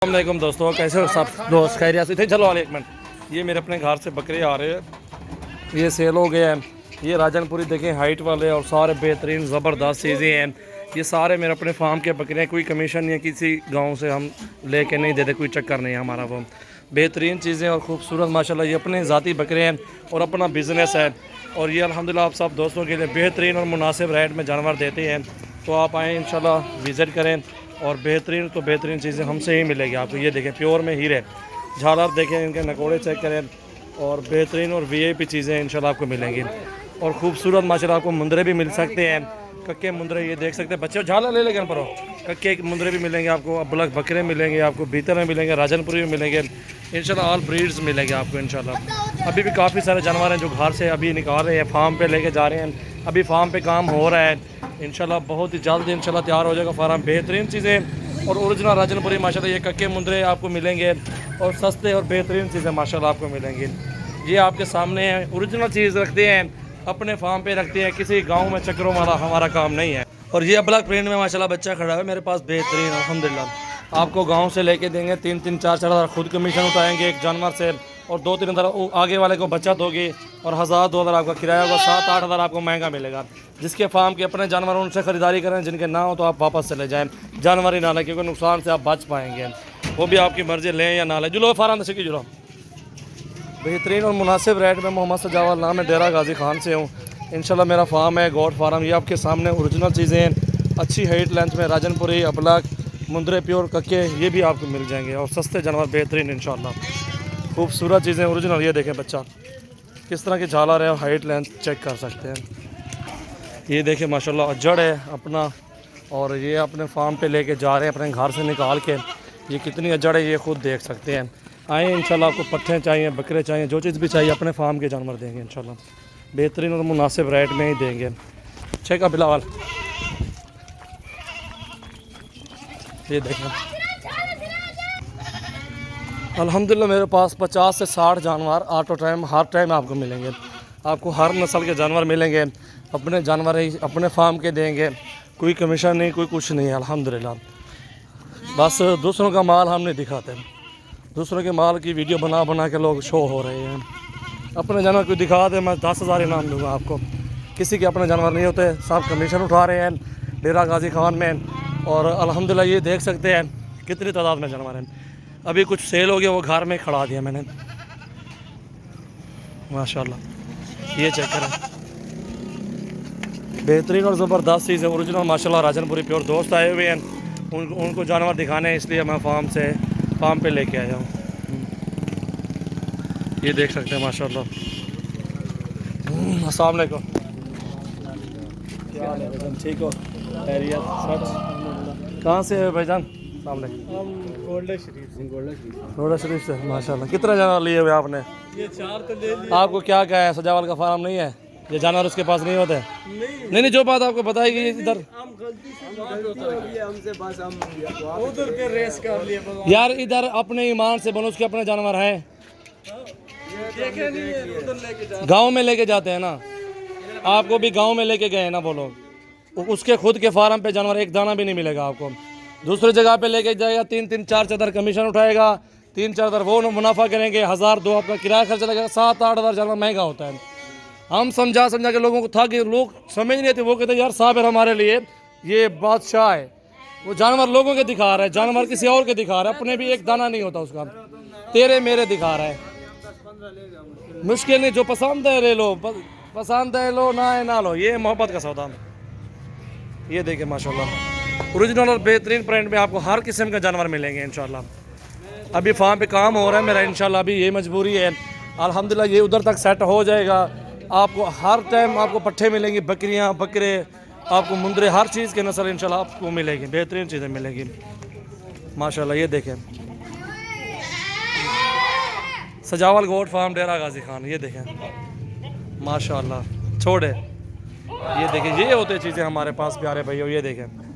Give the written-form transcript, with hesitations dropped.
अस्सलामुअलैकुम दोस्तों, कैसे हो सब दोस्त? खैरियत से थे? चलो वाले एक मिनट, ये मेरे अपने घर से बकरे आ रहे हैं, ये सेल हो गए हैं। ये राजनपुरी देखें, हाइट वाले और सारे बेहतरीन ज़बरदस्त चीज़ें हैं। ये सारे मेरे अपने फार्म के बकरे हैं, कोई कमीशन नहीं है, किसी गांव से हम लेके नहीं देते, कोई चक्कर नहीं है हमारा। वो बेहतरीन चीज़ें और ख़ूबसूरत माशाल्लाह ये अपने ज़ाती बकरे हैं और अपना बिज़नेस है। और ये अल्हम्दुलिल्लाह आप सब दोस्तों के लिए बेहतरीन और मुनासिब रेट में जानवर देते हैं। तो आप आएँ इंशाल्लाह विज़िट करें और बेहतरीन तो बेहतरीन चीज़ें हमसे ही मिलेगी आपको। ये देखें प्योर में हीरे, झालर देखें, इनके नकोड़े चेक करें और बेहतरीन और वीआईपी चीज़ें इंशाल्लाह आपको मिलेंगी। और ख़ूबसूरत माशाल्लाह आपको मुंदरे भी मिल सकते हैं, कक्के मुंदरे ये देख सकते हैं बच्चे। झालर ले लेंगे पर कक्के मुंदरे भी मिलेंगे आपको, अबलग बकरे मिलेंगे आपको, भीतर में मिलेंगे, राजनपुरी में मिलेंगे, इंशाल्लाह ऑल ब्रीड्स मिलेंगे आपको इंशाल्लाह। अभी भी काफ़ी सारे जानवर हैं जो घर से अभी निकाल रहे हैं, फार्म पे लेके जा रहे हैं। अभी फार्म पे काम हो रहा है, इंशाल्लाह बहुत ही जल्द इंशाल्लाह तैयार हो जाएगा फार्म। बेहतरीन चीज़ें और ओरिजिनल राजनपुरी माशाल्लाह ये कक्के मुंदरे आपको मिलेंगे और सस्ते और बेहतरीन चीज़ें माशाल्लाह आपको मिलेंगी। ये आपके सामने है, ओरिजिनल चीज़ रखते हैं, अपने फार्म पे रखते हैं, किसी गांव में चक्करों वाला हमारा काम नहीं है। और ये ब्लैक प्रिंट में माशाल्लाह बच्चा खड़ा है मेरे पास, बेहतरीन अल्हम्दुलिल्लाह। आपको गांव से लेके देंगे 3-3, 4-4 हज़ार खुद कमीशन उठाएंगे एक जानवर से, और 2-3 हज़ार आगे वाले को बचत होगी, और 1,000-2,000 आपका किराया होगा, 7-8 हज़ार आपको महंगा मिलेगा। जिसके फार्म के अपने जानवर उनसे ख़रीदारी करें, जिनके ना हो तो आप वापस चले जाएँ, जानवर ही ना लें, क्योंकि नुकसान से आप बच पाएंगे। वो भी आपकी मर्ज़ी, लें या ना लें। जुलो फार्म से जुलो। बेहतरीन और मुनासिब रेट में मोहम्मद सजावल नाम है, डेरा गाजी खान से हूँ इंशाल्लाह। मेरा फार्म है गोट फार्म। ये आपके सामने ओरिजिनल चीज़ें हैं, अच्छी हाइट लेंथ में राजनपुरी, अबलग, मुंदरे, प्योर कक्के ये भी आपको मिल जाएंगे, और सस्ते जानवर बेहतरीन इंशाल्लाह। खूबसूरत चीज़ें ओरिजिनल। ये देखें बच्चा किस तरह की झालर है, हाइट लेंथ चेक कर सकते हैं। ये देखें माशाल्लाह जड़ है अपना, और ये अपने फार्म पे लेके जा रहे हैं अपने घर से निकाल के। ये कितनी अजड़ है ये खुद देख सकते हैं। आए इंशाल्लाह, आपको पट्ठे चाहिए, बकरे चाहिए, जो चीज़ भी चाहिए अपने फार्म के जानवर देंगे इंशाल्लाह, बेहतरीन और मुनासिब रेट में ही देंगे। चेक अप बिलावल, ये देखें अल्हम्दुलिल्लाह मेरे पास 50 से 60 जानवर ऑटो टाइम हर टाइम आपको मिलेंगे। आपको हर नस्ल के जानवर मिलेंगे, अपने जानवर ही अपने फार्म के देंगे, कोई कमीशन नहीं, कोई कुछ नहीं है अल्हम्दुलिल्लाह। बस दूसरों का माल हम नहीं दिखाते, दूसरों के माल की वीडियो बना बना के लोग शो हो रहे हैं। अपने जानवर को दिखा दे, मैं 10,000 इनाम दूंगा आपको। किसी के अपने जानवर नहीं होते, सब कमीशन उठा रहे हैं डेरा गाजी खान में। और अल्हम्दुलिल्लाह ये देख सकते हैं कितनी तादाद में जानवर हैं। अभी कुछ सेल हो गया, वो घर में खड़ा दिया मैंने माशाल्लाह। ये चेक करें, बेहतरीन और ज़बरदस्त चीज़ है ओरिजिनल माशाल्लाह। राजनपुरी प्योर दोस्त आए हुए हैं, उनको जानवर दिखाने हैं, इसलिए मैं फार्म पे लेके आया हूँ। ये देख सकते हैं माशाल्लाह। अस्सलाम वालेकुम, क्या हाल है भाईजान? ठीक हो? खैरियत सब? कहाँ से है भाईजान? सामने गोल्डा शरीफ रोडा शरीफ से माशाल्लाह। कितना जानवर लिए हुए आपने? ये 4 तो ले लिए। आपको क्या कहा है, सजावल का फार्म नहीं है, ये जानवर उसके पास नहीं होते? नहीं, जो बात आपको बताएगी इधर। हम गलती से हमसे बस हम उधर पे रेस कर लिए यार इधर अपने ईमान से बनो, उसके अपने जानवर हैं, देखे नहीं है, उधर लेके जा। गांव में लेके जाते हैं ना, आपको भी गांव में लेके गए ना वो लोग। उसके खुद के फार्म पे जानवर एक दाना भी नहीं मिलेगा आपको। दूसरी जगह पे लेके जाएगा, 3-3, 4-4 कमीशन उठाएगा, 3-4 हज़ार वो मुनाफा करेंगे, 1,000-2 आपका किराया खर्चा लगेगा, 7-8 हज़ार जानवर महंगा होता है। हम समझा के लोगों को था कि लोग समझ नहीं थे, वो कहते यार साबिर हमारे लिए ये बादशाह है। वो जानवर लोगों के दिखा रहा है, जानवर किसी और के दिखा रहा है, अपने भी एक दाना नहीं होता उसका, तेरे मेरे दिखा रहा है। मुश्किल नहीं, जो पसंद है ले लो, पसंद है लो, ना है ना लो, ये मोहब्बत का सौदा। ये देखें माशाल्लाह ओरिजिनल और बेहतरीन प्रिंट में आपको हर किस्म का जानवर मिलेंगे इंशाल्लाह। अभी फार्म पे काम हो रहा है मेरा इंशाल्लाह, अभी ये मजबूरी है अल्हम्दुलिल्लाह, ये उधर तक सेट हो जाएगा। आपको हर टाइम आपको पट्ठे मिलेंगी, बकरियां, बकरे, आपको मुंदरे, हर चीज़ के नस्ल इंशाल्लाह आपको मिलेगी, बेहतरीन चीज़ें मिलेंगी माशाल्लाह। ये देखें सजावल गोट फार्म डेरा गाजी खान, ये देखें माशाल्लाह। छोड़े, ये देखें, ये होते चीज़ें हमारे पास प्यारे भाइयों। ये देखें